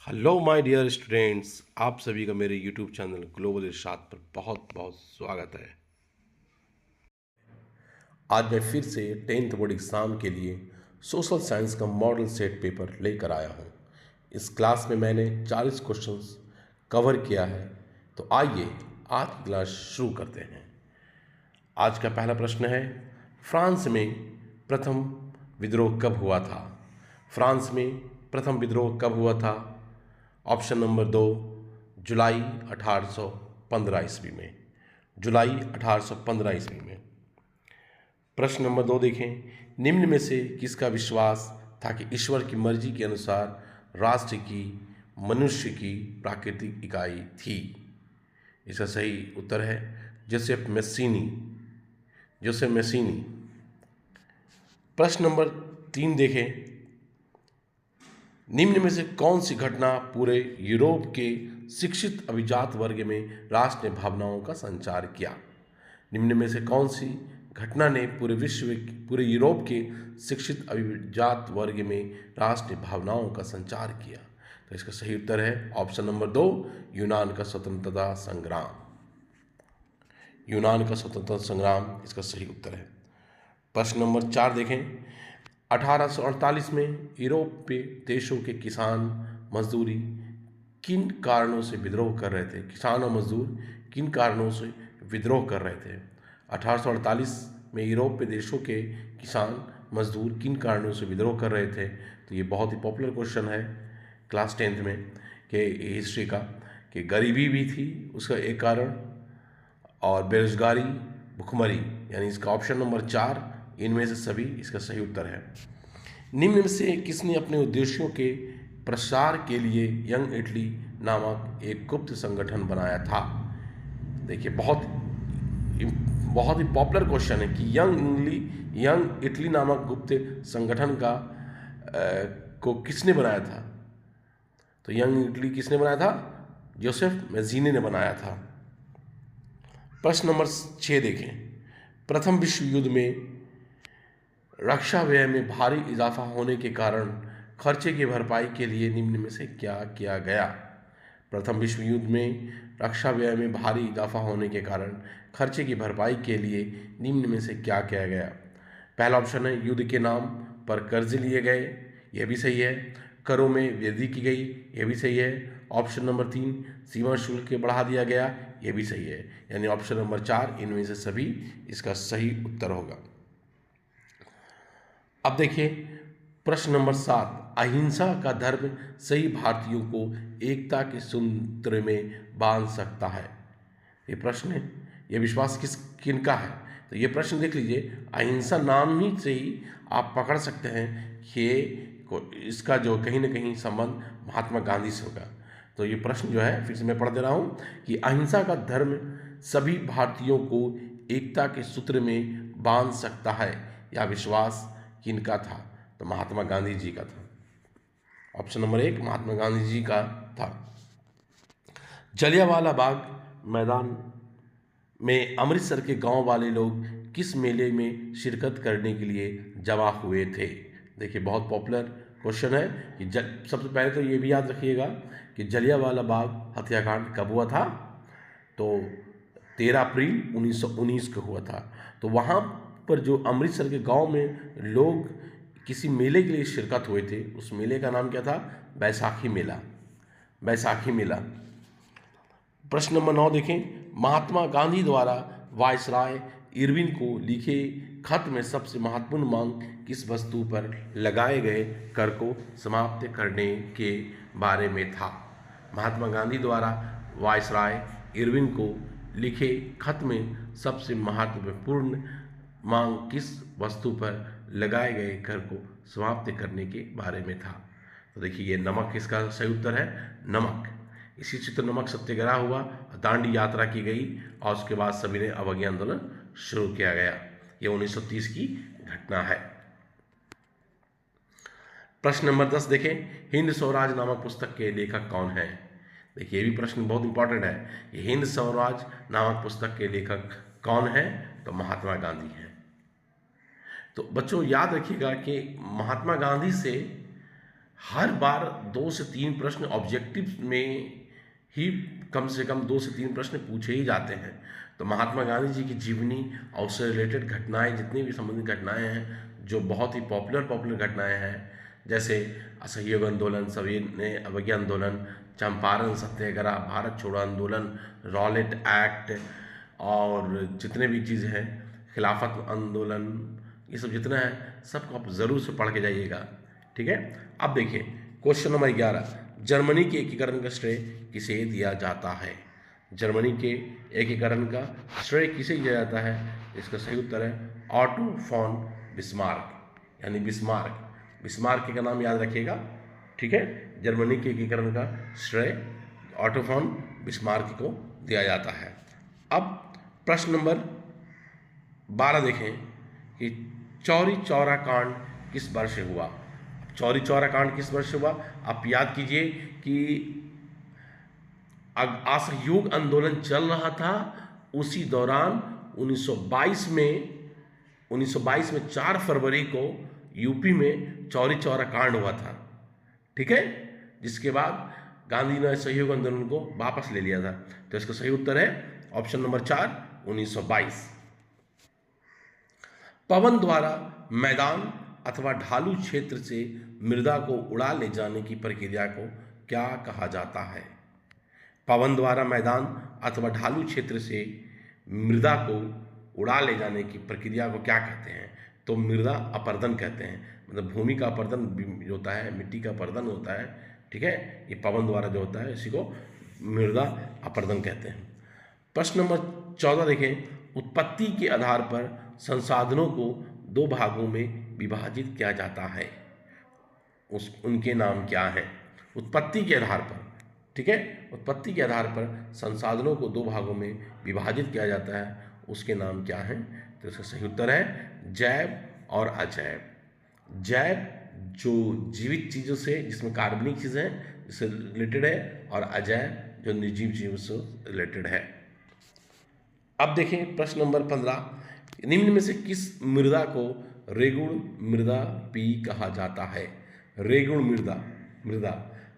Hello my dear students, आप सभी का मेरे यूट्यूब चैनल ग्लोबल इरशाद पर बहुत बहुत स्वागत है। आज मैं फिर से 10th बोर्ड एग्ज़ाम के लिए सोशल साइंस का मॉडल सेट पेपर लेकर आया हूँ। इस क्लास में मैंने 40 क्वेश्चंस कवर किया है। तो आइए आज की क्लास शुरू करते हैं। आज का पहला प्रश्न है, फ्रांस में प्रथम विद्रोह कब हुआ था? फ्रांस में प्रथम विद्रोह कब हुआ था? ऑप्शन नंबर 2, जुलाई 1815 ईस्वी में। जुलाई 1815 ईस्वी में। प्रश्न नंबर 2 देखें, निम्न में से किसका विश्वास था कि ईश्वर की मर्जी के अनुसार राष्ट्र की मनुष्य की प्राकृतिक इकाई थी? इसका सही उत्तर है जोसेफ मेस्सीनी। जोसेफ मेस्सीनी। प्रश्न नंबर 3 देखें, निम्न में से कौन सी घटना पूरे यूरोप के शिक्षित अभिजात वर्ग में राष्ट्र भावनाओं का संचार किया? निम्न में से कौन सी घटना ने पूरे यूरोप के शिक्षित अभिजात वर्ग में राष्ट्र भावनाओं का संचार किया? तो इसका सही उत्तर है ऑप्शन नंबर 2, यूनान का स्वतंत्रता संग्राम। यूनान का स्वतंत्रता संग्राम इसका सही उत्तर है। प्रश्न नंबर 4 देखें, 1848 में यूरोपीय देशों के किसान मजदूरी किन कारणों से विद्रोह कर रहे थे? किसान और मजदूर किन कारणों से विद्रोह कर रहे थे? 1848 में यूरोपीय देशों के किसान मजदूर किन कारणों से विद्रोह कर रहे थे? तो ये बहुत ही पॉपुलर क्वेश्चन है क्लास 10th में कि हिस्ट्री का, कि गरीबी भी थी उसका एक कारण, और बेरोजगारी, भुखमरी, यानी इसका ऑप्शन नंबर 4 इनमें से सभी इसका सही उत्तर है। निम्न में से किसने अपने उद्देश्यों के प्रसार के लिए यंग इटली नामक एक गुप्त संगठन बनाया था? देखिए बहुत ही पॉपुलर क्वेश्चन है कि यंग इटली नामक गुप्त संगठन को किसने बनाया था? तो यंग इटली किसने बनाया था? जोसेफ मेस्सीनी ने बनाया था। प्रश्न नंबर 6 देखें, प्रथम विश्व युद्ध में रक्षा व्यय में भारी इजाफा होने के कारण खर्चे की भरपाई के लिए निम्न में से क्या किया गया? प्रथम विश्व युद्ध में रक्षा व्यय में भारी इजाफा होने के कारण खर्चे की भरपाई के लिए निम्न में से क्या किया गया? पहला ऑप्शन है युद्ध के नाम पर कर्ज लिए गए, यह भी सही है। करों में वृद्धि की गई, यह भी सही है। ऑप्शन नंबर 3, सीमा शुल्क बढ़ा दिया गया, यह भी सही है। यानी ऑप्शन नंबर 4 इनमें से सभी इसका सही उत्तर होगा। अब देखिए प्रश्न नंबर 7, अहिंसा का धर्म सही भारतीयों को एकता के सूत्र में बांध सकता है? ये प्रश्न है, ये विश्वास किनका है? तो ये प्रश्न देख लीजिए, अहिंसा नाम ही से ही आप पकड़ सकते हैं कि इसका जो कहीं ना कहीं संबंध महात्मा गांधी से होगा। तो ये प्रश्न जो है फिर से मैं पढ़ दे रहा हूँ कि अहिंसा का धर्म सभी भारतीयों को एकता के सूत्र में बांध सकता है, यह विश्वास किनका था? तो महात्मा गांधी जी का था। ऑप्शन नंबर 1 महात्मा गांधी जी का था। जलियांवाला बाग मैदान में अमृतसर के गांव वाले लोग किस मेले में शिरकत करने के लिए जमा हुए थे? देखिए बहुत पॉपुलर क्वेश्चन है कि सबसे पहले तो ये भी याद रखिएगा कि जलियांवाला बाग हत्याकांड कब हुआ था? तो 13 अप्रैल 1919 को हुआ था। तो वहाँ पर जो अमृतसर के गांव में लोग किसी मेले के लिए शिरकत हुए थे, उस मेले का नाम क्या था? बैसाखी मेला। बैसाखी मेला। प्रश्न नंबर 9 देखें, महात्मा गांधी द्वारा वायसराय इरविन को लिखे खत में सबसे महत्वपूर्ण मांग किस वस्तु पर लगाए गए कर को समाप्त करने के बारे में था? महात्मा गांधी द्वारा वायसराय इरविन को लिखे खत में सबसे महत्वपूर्ण मांग किस वस्तु पर लगाए गए कर को समाप्त करने के बारे में था? तो देखिए ये नमक इसका सही उत्तर है, नमक। इसी चित्र नमक सत्याग्रह हुआ, दांडी यात्रा की गई और उसके बाद सभी ने अवज्ञा आंदोलन शुरू किया गया। ये 1930 की घटना है। प्रश्न नंबर 10 देखें, हिंद स्वराज नामक पुस्तक के लेखक कौन है? देखिए ये भी प्रश्न बहुत इंपॉर्टेंट है कि हिंद स्वराज नामक पुस्तक के लेखक कौन है? तो महात्मा गांधी हैं। तो बच्चों याद रखिएगा कि महात्मा गांधी से हर बार 2 से 3 प्रश्न ऑब्जेक्टिव में ही कम से कम 2 से 3 प्रश्न पूछे ही जाते हैं। तो महात्मा गांधी जी की जीवनी और उससे रिलेटेड घटनाएं, जितनी भी संबंधित घटनाएं हैं, जो बहुत ही पॉपुलर घटनाएं हैं, जैसे असहयोग आंदोलन, सविनय अवज्ञा आंदोलन, चंपारण सत्याग्रह, भारत छोड़ो आंदोलन, रॉलेट एक्ट, और जितने भी चीज़ें हैं, खिलाफत आंदोलन, ये सब जितना है सबको आप ज़रूर से पढ़ के जाइएगा। ठीक है। अब देखिए क्वेश्चन नंबर 11, जर्मनी के एकीकरण का श्रेय किसे दिया जाता है? जर्मनी के एकीकरण का श्रेय किसे दिया जाता है? इसका सही उत्तर है ऑटो फॉन बिस्मार्क, यानी बिस्मार्क। बिस्मार्क का नाम याद रखिएगा। ठीक है। जर्मनी के एकीकरण का श्रेय ऑटो फॉन बिस्मार्क को दिया जाता है। अब प्रश्न नंबर 12 देखें कि चौरी चौरा कांड किस वर्ष हुआ? चौरी चौरा कांड किस वर्ष हुआ? आप याद कीजिए कि असहयोग आंदोलन चल रहा था, उसी दौरान 1922 में 4 फरवरी को यूपी में चौरी चौरा कांड हुआ था। ठीक है। जिसके बाद गांधी ने असहयोग आंदोलन को वापस ले लिया था। तो इसका सही उत्तर है ऑप्शन नंबर 4, 1922। पवन द्वारा मैदान अथवा ढालू क्षेत्र से मृदा को उड़ा ले जाने की प्रक्रिया को क्या कहा जाता है? पवन द्वारा मैदान अथवा ढालू क्षेत्र से मृदा को उड़ा ले जाने की प्रक्रिया को क्या कहते हैं? तो मृदा अपरदन कहते हैं। मतलब भूमि का अपरदन जो होता है, मिट्टी का अपरदन होता है। ठीक है। ये पवन द्वारा जो होता है इसी को मृदा अपरदन कहते हैं। प्रश्न नंबर 14 देखें, उत्पत्ति के आधार पर संसाधनों को 2 भागों में विभाजित किया जाता है, उनके नाम क्या हैं? उत्पत्ति के आधार पर। ठीक है। उत्पत्ति के आधार पर संसाधनों को 2 भागों में विभाजित किया जाता है, उसके नाम क्या हैं? तो इसका सही उत्तर है जैव और अजैव। जैव जो जीवित चीज़ों से, जिसमें कार्बनिक चीज़ें हैं, इससे रिलेटेड है, और अजैव जो निर्जीव चीज़ों से रिलेटेड है। अब देखें प्रश्न नंबर 15, निम्न में से किस मृदा को रेगुण मृदा पी कहा जाता है? रेगुण मृदा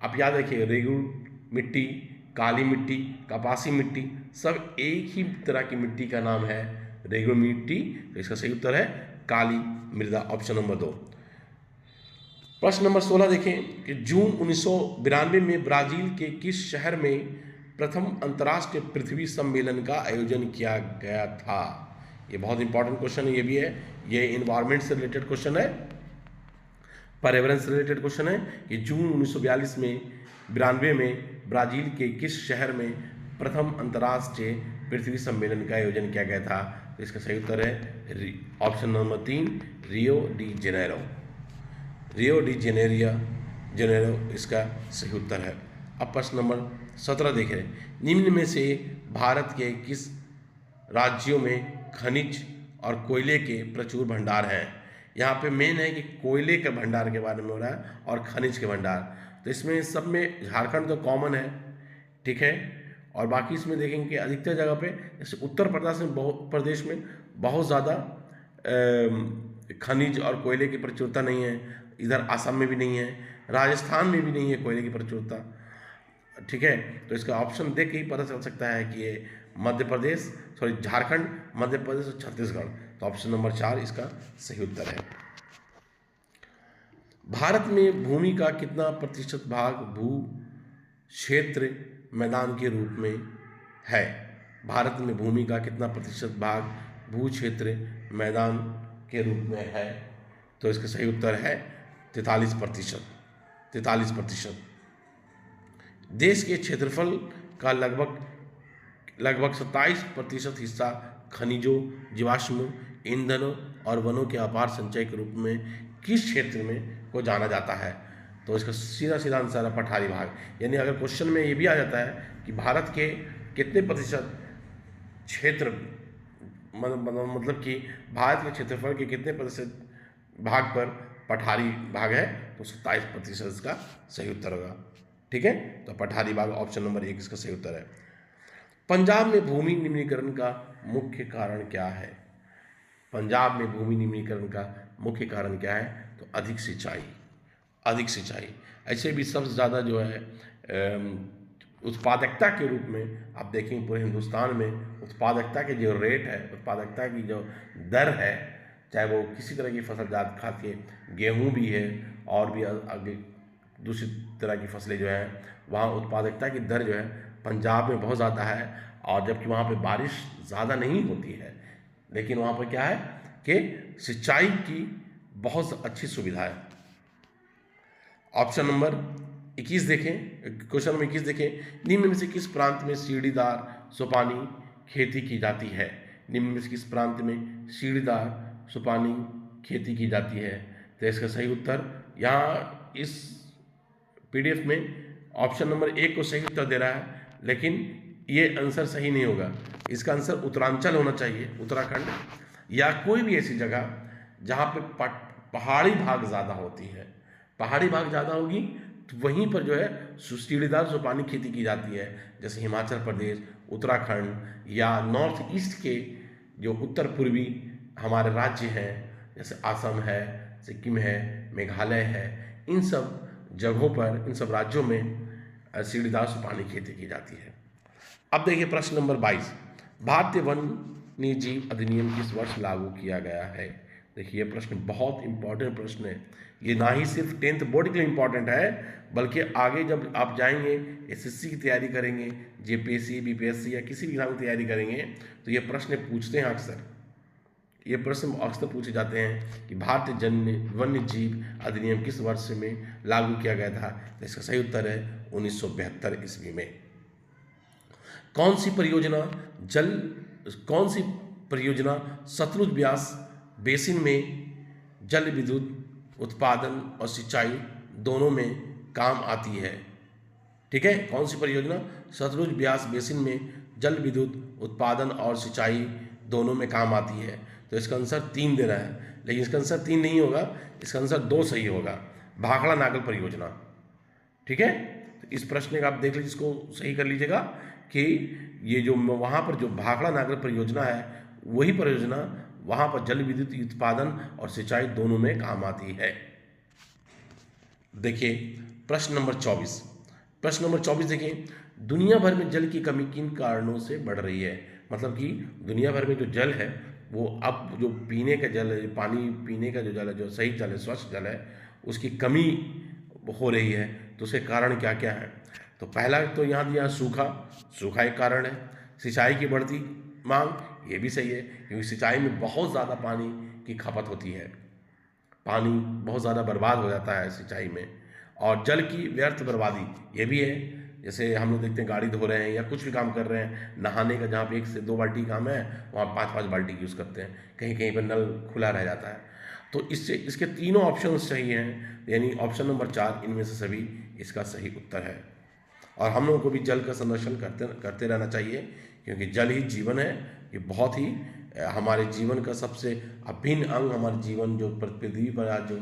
आप याद रखिए, रेगुण मिट्टी, काली मिट्टी, कपासी मिट्टी, सब एक ही तरह की मिट्टी का नाम है रेगुण मिट्टी। तो इसका सही उत्तर है काली मृदा, ऑप्शन नंबर 2। प्रश्न नंबर 16 देखें कि जून 1992 में ब्राजील के किस शहर में प्रथम अंतर्राष्ट्रीय पृथ्वी सम्मेलन का आयोजन किया गया था? ये बहुत इंपॉर्टेंट क्वेश्चन है, ये भी है, ये इन्वायरमेंट से रिलेटेड क्वेश्चन है, पर्यावरण से रिलेटेड क्वेश्चन है कि जून 1992 में ब्राजील के किस शहर में प्रथम अंतर्राष्ट्रीय पृथ्वी सम्मेलन का आयोजन किया गया था? तो इसका सही उत्तर है option number 3, Rio de Janeiro. Rio de Janeiro इसका सही उत्तर है। अब प्रश्न नंबर 17 देख रहे हैं, निम्न में से भारत के किस राज्यों में खनिज और कोयले के प्रचुर भंडार हैं? यहाँ पे मेन है कि कोयले के भंडार के बारे में हो रहा है और खनिज के भंडार। तो इसमें सब में झारखंड तो कॉमन है। ठीक है। और बाकी इसमें देखेंगे कि अधिकतर जगह पे, जैसे उत्तर प्रदेश में बहुत ज़्यादा खनिज और कोयले की प्रचुरता नहीं है, इधर असम में भी नहीं है, राजस्थान में भी नहीं है कोयले की प्रचुरता। ठीक है। तो इसका ऑप्शन देख के ही पता चल सकता है कि ये झारखंड, मध्य प्रदेश और छत्तीसगढ़। तो ऑप्शन नंबर 4 इसका सही उत्तर है। भारत में भूमि का कितना प्रतिशत भाग भू क्षेत्र मैदान के रूप में है? भारत में भूमि का कितना प्रतिशत भाग भू क्षेत्र मैदान के रूप में है? तो इसका सही उत्तर है 43%। देश के क्षेत्रफल का लगभग 27% हिस्सा खनिजों, जीवाश्म ईंधनों और वनों के अपार संचय के रूप में किस क्षेत्र में को जाना जाता है? तो इसका सीधा आंसर है पठारी भाग। यानी अगर क्वेश्चन में ये भी आ जाता है कि भारत के कितने प्रतिशत क्षेत्र, मतलब कि भारत के क्षेत्रफल के कितने प्रतिशत भाग पर पठारी भाग है, तो 27% इसका सही उत्तर होगा। ठीक है। तो पठारी भाग ऑप्शन नंबर 1 इसका सही उत्तर है। पंजाब में भूमि निम्नीकरण का मुख्य कारण क्या है? पंजाब में भूमि निम्नीकरण का मुख्य कारण क्या है? तो अधिक सिंचाई। ऐसे भी सबसे ज़्यादा जो है उत्पादकता के रूप में आप देखेंगे पूरे हिंदुस्तान में उत्पादकता के जो रेट है, उत्पादकता की जो दर है, चाहे वो किसी तरह की फसल जात खाद के, गेहूँ भी है और भी आगे दूसरी तरह की फसलें जो हैं, वहाँ उत्पादकता की दर जो है पंजाब में बहुत ज़्यादा है। और जबकि वहाँ पे बारिश ज़्यादा नहीं होती है, लेकिन वहाँ पर क्या है कि सिंचाई की बहुत अच्छी सुविधा है। ऑप्शन नंबर 21 देखें, क्वेश्चन नंबर 21 देखें, निम्न में से किस प्रांत में सीढ़ीदार सोपानी खेती की जाती है? निम्न में से किस प्रांत में सीढ़ीदार सोपानी खेती की जाती है? तो इसका सही उत्तर यहाँ इस पीडीएफ में ऑप्शन नंबर 1 को सही उत्तर दे रहा है, लेकिन ये आंसर सही नहीं होगा। इसका आंसर उत्तरांचल होना चाहिए, उत्तराखंड या कोई भी ऐसी जगह जहाँ पे पहाड़ी भाग ज़्यादा होती है। पहाड़ी भाग ज़्यादा होगी तो वहीं पर जो है सीढ़ीदार सोपानी खेती की जाती है, जैसे हिमाचल प्रदेश, उत्तराखंड या नॉर्थ ईस्ट के जो उत्तर पूर्वी हमारे राज्य हैं, जैसे असम है, सिक्किम है, मेघालय है, इन सब जगहों पर, इन सब राज्यों में सीढ़ीदार सोपानी खेती की जाती है। अब देखिए प्रश्न नंबर 22, भारतीय वन्य जीव अधिनियम किस वर्ष लागू किया गया है? देखिए ये प्रश्न बहुत इंपॉर्टेंट प्रश्न है। ये ना ही सिर्फ 10th बोर्ड के लिए इंपॉर्टेंट है, बल्कि आगे जब आप जाएंगे एसएससी की तैयारी करेंगे, जेपीएससी, बीपीएससी या किसी भी एग्जाम की तैयारी करेंगे, तो ये प्रश्न पूछते हैं अक्सर। ये प्रश्न अक्सर पूछे जाते हैं कि भारतीय वन्य जीव अधिनियम किस वर्ष में लागू किया गया था? तो इसका सही उत्तर है 1972 ईस्वी में। कौन सी परियोजना सतलुज ब्यास बेसिन में जल विद्युत उत्पादन और सिंचाई दोनों में काम आती है? ठीक है, कौन सी परियोजना सतलुज ब्यास बेसिन में जल विद्युत उत्पादन और सिंचाई दोनों में काम आती है? तो इसका आंसर 3 दे रहा है, लेकिन इसका आंसर 3 नहीं होगा, इसका आंसर 2 सही होगा, भाखड़ा नागल परियोजना। ठीक है, तो इस प्रश्न का आप देख लीजिए, इसको सही कर लीजिएगा कि ये जो वहाँ पर जो भाखड़ा नागल परियोजना है, वही परियोजना वहाँ पर जल विद्युत उत्पादन और सिंचाई दोनों में काम आती है। देखिए प्रश्न नंबर 24, प्रश्न नंबर 24 देखिए, दुनिया भर में जल की कमी किन कारणों से बढ़ रही है? मतलब कि दुनिया भर में जो जल है, वो अब जो पीने का जल है, पानी पीने का जो जल है, जो सही जल है, स्वच्छ जल है, उसकी कमी हो रही है। तो उसके कारण क्या क्या है? तो पहला तो यहाँ दिया सूखा एक कारण है। सिंचाई की बढ़ती मांग, ये भी सही है, क्योंकि सिंचाई में बहुत ज़्यादा पानी की खपत होती है, पानी बहुत ज़्यादा बर्बाद हो जाता है सिंचाई में। और जल की व्यर्थ बर्बादी, ये भी है, जैसे हम लोग देखते हैं गाड़ी धो रहे हैं या कुछ भी काम कर रहे हैं, नहाने का जहाँ पे 1 से 2 बाल्टी काम है, वहाँ 5-5 बाल्टी यूज़ करते हैं, कहीं कहीं पर नल खुला रह जाता है। तो इससे इसके तीनों ऑप्शन सही हैं, यानी ऑप्शन नंबर 4 इनमें से सभी इसका सही उत्तर है। और हम लोगों को भी जल का संरक्षण करते रहना चाहिए, क्योंकि जल ही जीवन है। ये बहुत ही हमारे जीवन का सबसे अभिन्न अंग, हमारे जीवन जो पृथ्वी पर आज जो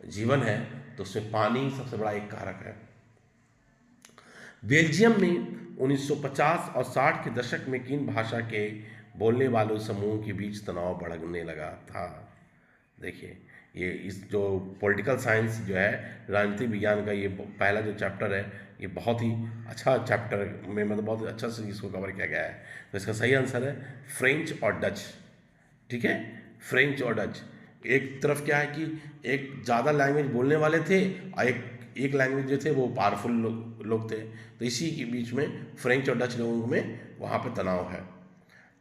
जीवन है, तो उसमें पानी सबसे बड़ा एक कारक है। बेल्जियम में 1950 और 60 के दशक में किन भाषा के बोलने वालों समूह के बीच तनाव बढ़ने लगा था? देखिए ये इस जो पॉलिटिकल साइंस जो है, राजनीतिक विज्ञान का ये पहला जो चैप्टर है, ये बहुत ही अच्छा चैप्टर में, मतलब बहुत अच्छा से इसको कवर किया गया है। तो इसका सही आंसर है फ्रेंच और डच। ठीक है, फ्रेंच और डच। एक तरफ क्या है कि एक ज़्यादा लैंग्वेज बोलने वाले थे और एक लैंग्वेज जो थे वो पावरफुल लोग थे, तो इसी के बीच में फ्रेंच और डच लोगों में वहाँ पर तनाव है।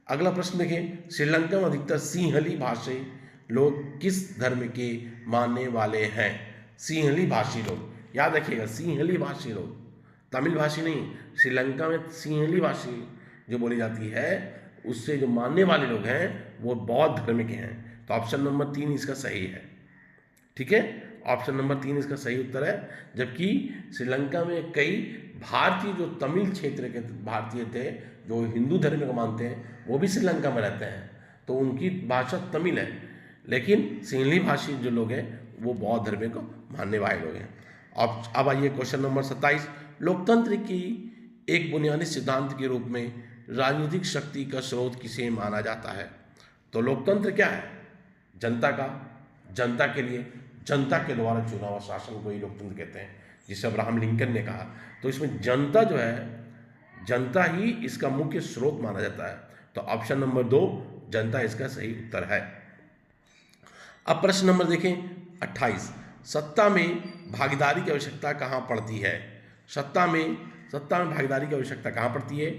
अगला प्रश्न देखें, श्रीलंका में अधिकतर सिंहली भाषी लोग किस धर्म के मानने वाले हैं? सिंहली भाषी लोग, याद रखिएगा, सिंहली भाषी लोग, तमिल भाषी नहीं। श्रीलंका में सिंहली भाषी जो बोली जाती है, उससे जो मानने वाले लोग हैं वो बौद्ध धर्म के हैं। तो ऑप्शन नंबर 3 इसका सही है। ठीक है, ऑप्शन नंबर 3 इसका सही उत्तर है। जबकि श्रीलंका में कई भारतीय जो तमिल क्षेत्र के भारतीय थे, जो हिंदू धर्म को मानते हैं, वो भी श्रीलंका में रहते हैं, तो उनकी भाषा तमिल है, लेकिन सिंहली भाषी जो लोग हैं वो बौद्ध धर्म को मानने वाले लोग हैं। अब आइए क्वेश्चन नंबर 27, लोकतंत्र की एक बुनियादी सिद्धांत के रूप में राजनीतिक शक्ति का स्रोत किसे माना जाता है? तो लोकतंत्र क्या है? जनता का, जनता के लिए, जनता के द्वारा चुना हुआ शासन को ही लोकतंत्र कहते हैं, जिसे अब्राहम लिंकन ने कहा। तो इसमें जनता जो है, जनता ही इसका मुख्य स्रोत माना जाता है। तो ऑप्शन नंबर 2 जनता इसका सही उत्तर है। अब प्रश्न नंबर देखें 28, सत्ता में भागीदारी की आवश्यकता कहाँ पड़ती है? सत्ता में भागीदारी की आवश्यकता कहाँ पड़ती है?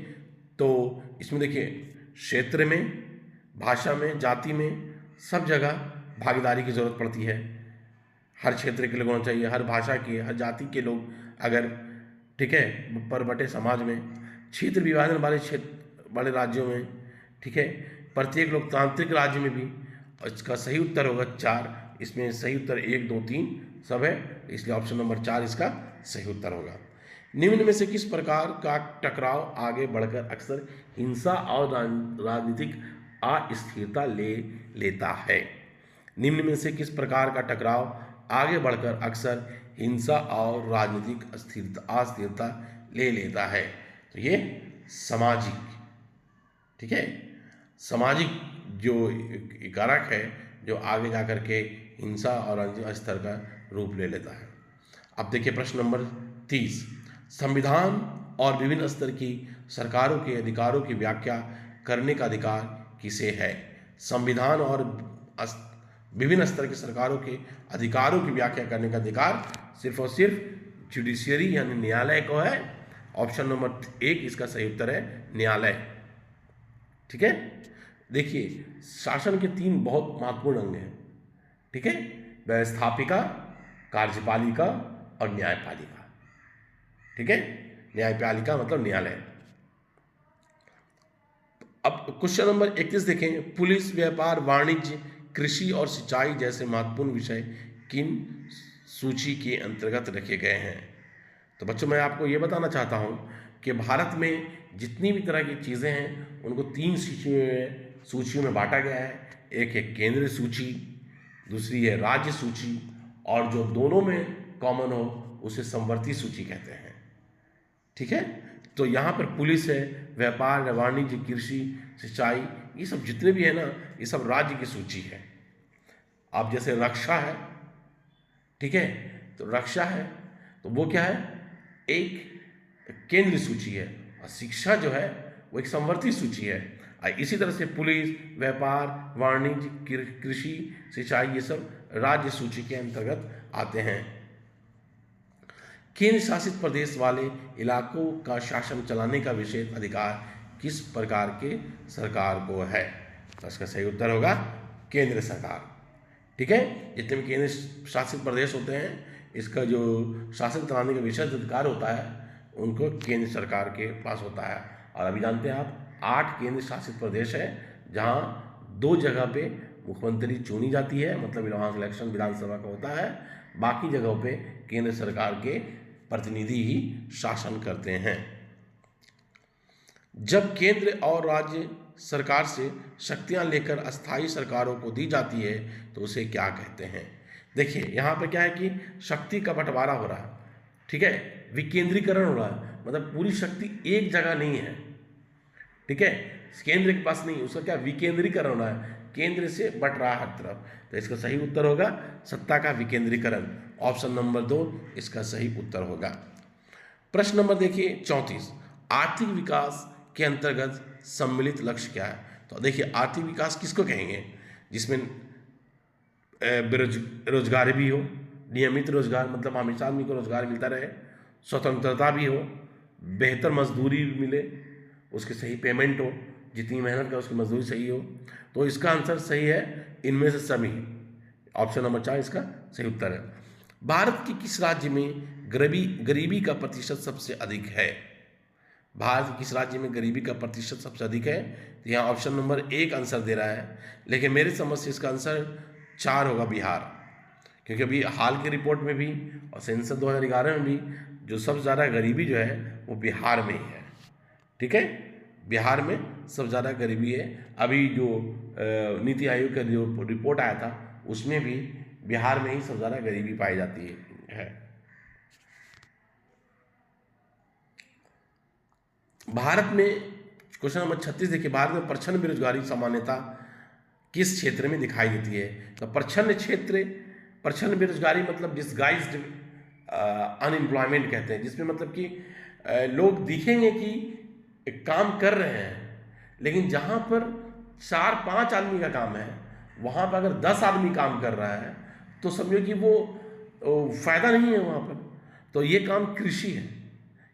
तो इसमें देखिए, क्षेत्र में, भाषा में, जाति में, सब जगह भागीदारी की जरूरत पड़ती है। हर क्षेत्र के लोग होना चाहिए, हर भाषा के, हर जाति के लोग अगर, ठीक है, पर बटे समाज में, क्षेत्र विभाजन वाले बड़े राज्यों में, ठीक है, प्रत्येक लोकतांत्रिक राज्य में भी। इसका सही उत्तर होगा 4। इसमें सही उत्तर 1, 2, 3 सब है, इसलिए ऑप्शन नंबर 4 इसका सही उत्तर होगा। निम्न में से किस प्रकार का टकराव आगे बढ़कर अक्सर हिंसा और राजनीतिक अस्थिरता ले लेता है? निम्न में से किस प्रकार का टकराव आगे बढ़कर अक्सर हिंसा और राजनीतिक अस्थिरता ले लेता है? तो ये सामाजिक, ठीक है, सामाजिक जो कारक है जो आगे जाकर के हिंसा और राजनीतिक स्तर का रूप ले लेता है। अब देखिए प्रश्न नंबर 30, संविधान और विभिन्न स्तर की सरकारों के अधिकारों की व्याख्या करने का अधिकार किसे है? संविधान और विभिन्न स्तर की सरकारों के अधिकारों की व्याख्या करने का अधिकार सिर्फ और सिर्फ जुडिशियरी यानी न्यायालय को है। ऑप्शन नंबर 1 इसका सही उत्तर है न्यायालय। ठीक है, देखिए शासन के 3 बहुत महत्वपूर्ण अंग हैं, ठीक है, व्यवस्थापिका, कार्यपालिका और न्यायपालिका। ठीक है, न्यायपालिका मतलब न्यायालय। अब क्वेश्चन नंबर 31 देखें, पुलिस, व्यापार, वाणिज्य, कृषि और सिंचाई जैसे महत्वपूर्ण विषय किन सूची के अंतर्गत रखे गए हैं? तो बच्चों मैं आपको ये बताना चाहता हूँ कि भारत में जितनी भी तरह की चीज़ें हैं उनको 3 सूचियों में बांटा गया है। एक है केंद्रीय सूची, दूसरी है राज्य सूची, और जो दोनों में कॉमन हो उसे समवर्ती सूची कहते हैं। ठीक है, तो यहाँ पर पुलिस है, व्यापार, वाणिज्य, कृषि, सिंचाई, ये सब जितने भी है ना, ये सब राज्य की सूची है। अब जैसे रक्षा है, ठीक है, तो रक्षा है तो वो क्या है, एक केंद्रीय सूची है, और शिक्षा जो है वो एक समवर्ती सूची है। इसी तरह से पुलिस, व्यापार, वाणिज्य, कृषि, सिंचाई ये सब राज्य सूची के अंतर्गत आते हैं। केंद्र शासित प्रदेश वाले इलाकों का शासन चलाने का विशेष अधिकार किस प्रकार के सरकार को है? तो इसका सही उत्तर होगा केंद्र सरकार। ठीक है, जितने भी केंद्र शासित प्रदेश होते हैं इसका जो शासन चलाने का विशेष अधिकार होता है उनको केंद्र सरकार के पास होता है। और अभी जानते हैं आप 8 केंद्र शासित प्रदेश है जहाँ 2 जगह पे मुख्यमंत्री चुनी जाती है, मतलब वहाँ इलेक्शन विधानसभा का होता है, बाकी जगहों पे केंद्र सरकार के प्रतिनिधि ही शासन करते हैं। जब केंद्र और राज्य सरकार से शक्तियां लेकर अस्थायी सरकारों को दी जाती है तो उसे क्या कहते हैं? देखिए यहाँ पे क्या है कि शक्ति का बंटवारा हो रहा है, ठीक है, विकेंद्रीकरण हो रहा है, मतलब पूरी शक्ति एक जगह नहीं है। ठीक है, केंद्र के पास नहीं, उसका क्या विकेंद्रीकरण हो रहा है, केंद्र से बट रहा है हर तरफ। तो इसका सही उत्तर होगा सत्ता का विकेंद्रीकरण। ऑप्शन नंबर 2 इसका सही उत्तर होगा। प्रश्न नंबर देखिए 34, आर्थिक विकास के अंतर्गत सम्मिलित लक्ष्य क्या है? तो देखिए आर्थिक विकास किसको कहेंगे? जिसमें रोजगार भी हो, नियमित रोजगार मतलब हमेशा आदमी को रोजगार मिलता रहे, स्वतंत्रता भी हो, बेहतर मजदूरी भी मिले, उसकी सही पेमेंट हो, जितनी मेहनत का उसकी मजदूरी सही हो। तो इसका आंसर सही है इनमें से सभी। ऑप्शन नंबर 4 इसका सही उत्तर है। भारत के किस राज्य में गरीबी का प्रतिशत सबसे अधिक है? भारत के किस राज्य में गरीबी का प्रतिशत सबसे अधिक है? तो यहाँ ऑप्शन नंबर 1 आंसर दे रहा है, लेकिन मेरे समझ से इसका आंसर 4 होगा बिहार, क्योंकि अभी हाल की रिपोर्ट में भी और सेंसस 2011 में भी जो सबसे ज़्यादा गरीबी जो है वो बिहार में ही है। ठीक है, बिहार में सबसे ज़्यादा गरीबी है। अभी जो नीति आयोग का जो रिपोर्ट आया था उसमें भी बिहार में ही सबसे ज़्यादा गरीबी पाई जाती है। भारत में क्वेश्चन नंबर 36 देखिए, भारत में प्रच्छन्न बेरोजगारी सामान्यता किस क्षेत्र में दिखाई देती है? तो प्रच्छन्न बेरोजगारी मतलब डिस्गाइज्ड अनएम्प्लॉयमेंट कहते हैं, जिसमें मतलब कि लोग दिखेंगे कि एक काम कर रहे हैं, लेकिन जहाँ पर 4-5 आदमी का काम है, वहाँ पर अगर 10 आदमी काम कर रहा है तो समझो कि वो फायदा नहीं है वहाँ पर। तो ये काम कृषि है।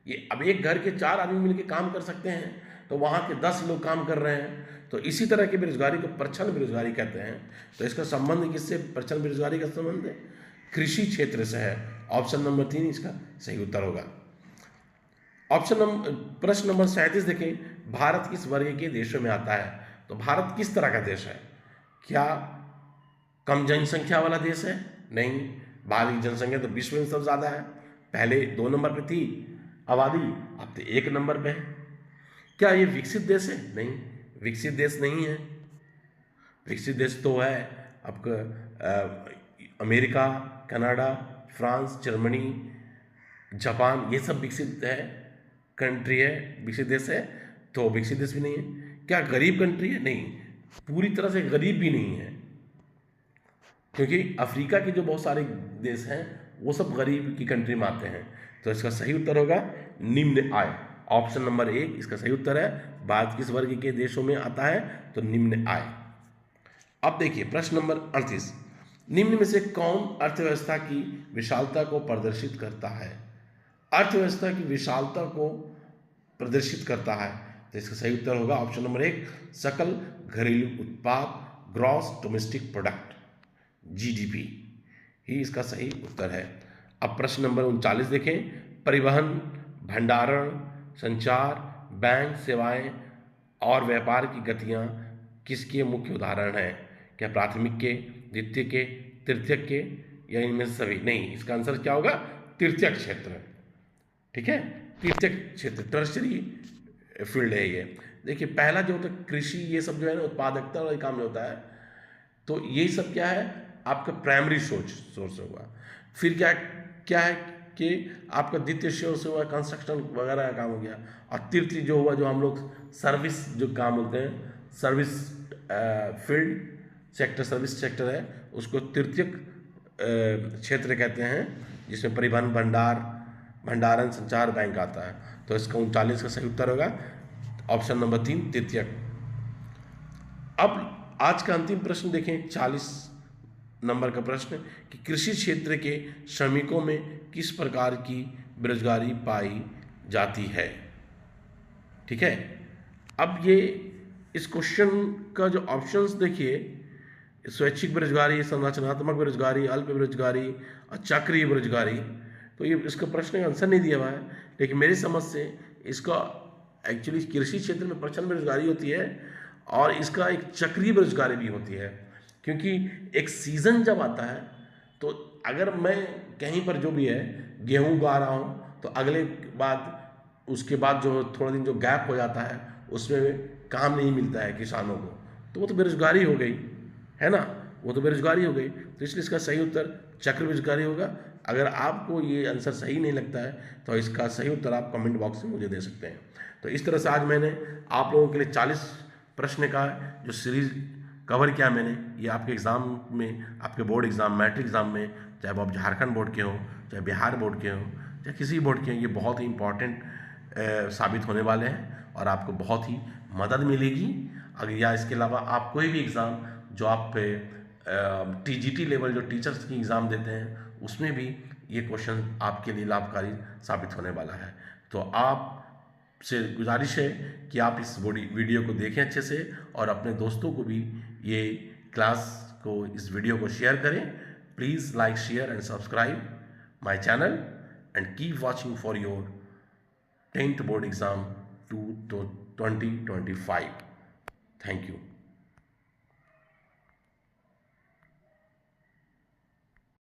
ये अब एक घर के 4 आदमी मिलकर काम कर सकते हैं, तो वहाँ के 10 लोग काम कर रहे हैं। तो इसी तरह की बेरोजगारी को प्रच्छन्न बेरोजगारी कहते हैं। तो इसका संबंध किससे, प्रच्छन्न बेरोजगारी का संबंध है कृषि क्षेत्र से है। ऑप्शन नंबर 3 इसका सही उत्तर होगा। प्रश्न नंबर 37 देखें, भारत किस वर्ग के देशों में आता है? तो भारत किस तरह का देश है? क्या कम जनसंख्या वाला देश है? नहीं, भारत की जनसंख्या तो विश्व में सबसे ज़्यादा है। पहले 2 नंबर पे थी आबादी, अब तो 1 नंबर पे है। क्या ये विकसित देश है? नहीं, विकसित देश नहीं है। विकसित देश तो है आपका America, Canada, France, Germany, Japan, ये सब विकसित है, कंट्री है, विकसित देश है। तो विकसित देश भी नहीं है। क्या गरीब कंट्री है? नहीं, पूरी तरह से गरीब भी नहीं है, क्योंकि अफ्रीका के जो बहुत सारे देश हैं वो सब गरीब की कंट्री में आते हैं। तो इसका सही उत्तर होगा निम्न आय। ऑप्शन नंबर 1 इसका सही उत्तर है। भारत किस वर्ग के देशों में आता है? तो निम्न आय। अब देखिए प्रश्न नंबर 38, निम्न में से कौन अर्थव्यवस्था की विशालता को प्रदर्शित करता है? अर्थव्यवस्था की विशालता को प्रदर्शित करता है, तो इसका सही उत्तर होगा ऑप्शन नंबर 1 सकल घरेलू उत्पाद, ग्रॉस डोमेस्टिक प्रोडक्ट, जीडीपी ही इसका सही उत्तर है। अब प्रश्न नंबर 39 देखें, परिवहन, भंडारण, संचार, बैंक सेवाएं और व्यापार की गतियां किसके मुख्य उदाहरण हैं? क्या प्राथमिक के, द्वितीय के, तृतीयक के, या इनमें से सभी? नहीं, इसका आंसर क्या होगा? तृतीयक क्षेत्र। ठीक है, तृतीयक क्षेत्र, टर्शरी फील्ड है ये। देखिए पहला जो होता है कृषि, ये सब जो है ना उत्पादकता वाला काम जो होता है, तो ये सब क्या है आपका प्राइमरी सोर्स होगा। फिर क्या क्या है कि आपका द्वितीय सोर्स हुआ कंस्ट्रक्शन वगैरह का काम हो गया, और तृतीय जो हुआ जो हम लोग सर्विस जो काम होते हैं, service field sector, service sector है, उसको तृतीयक क्षेत्र कहते हैं, जिसमें परिवहन, भंडारण, संचार, बैंक आता है। तो इसका 39 का सही उत्तर होगा ऑप्शन नंबर 3 तृतीयक। अब आज का अंतिम प्रश्न देखें, 40 नंबर का प्रश्न, कि कृषि क्षेत्र के श्रमिकों में किस प्रकार की बेरोजगारी पाई जाती है? ठीक है, अब ये इस क्वेश्चन का जो ऑप्शंस देखिए, स्वैच्छिक बेरोजगारी, संरचनात्मक बेरोजगारी, अल्प बेरोजगारी और चक्रीय बेरोजगारी। तो ये इसका प्रश्न का आंसर नहीं दिया हुआ है, लेकिन मेरी समझ से इसका एक्चुअली कृषि क्षेत्र में प्रचंड बेरोजगारी होती है, और इसका एक चक्रीय बेरोजगारी भी होती है। क्योंकि एक सीज़न जब आता है, तो अगर मैं कहीं पर जो भी है गेहूँ उगा रहा हूँ, तो अगले बाद उसके बाद जो थोड़ा दिन जो गैप हो जाता है, उसमें काम नहीं मिलता है किसानों को, तो वो तो बेरोजगारी हो गई है ना, वो तो बेरोजगारी हो गई। तो इसलिए इसका सही उत्तर चक्र बेरोजगारी होगा। अगर आपको ये आंसर सही नहीं लगता है, तो इसका सही उत्तर आप कमेंट बॉक्स में मुझे दे सकते हैं। तो इस तरह से आज मैंने आप लोगों के लिए 40 प्रश्न का जो सीरीज कवर किया मैंने, ये आपके एग्ज़ाम में, आपके बोर्ड एग्ज़ाम, मैट्रिक एग्ज़ाम में, चाहे आप झारखंड बोर्ड के हों, चाहे बिहार बोर्ड के हों, चाहे किसी बोर्ड के हों, ये बहुत ही इंपॉर्टेंट साबित होने वाले हैं, और आपको बहुत ही मदद मिलेगी। अगर या इसके अलावा आप कोई भी एग्ज़ाम जो आप टीजीटी लेवल जो टीचर्स की एग्ज़ाम देते हैं, उसमें भी ये क्वेश्चन आपके लिए लाभकारी साबित होने वाला है। तो आप से गुजारिश है कि आप इस वीडियो को देखें अच्छे से, और अपने दोस्तों को भी ये क्लास को, इस वीडियो को शेयर करें। Please like, share and subscribe my channel and keep watching for your 10th board exam 2025। Thank you.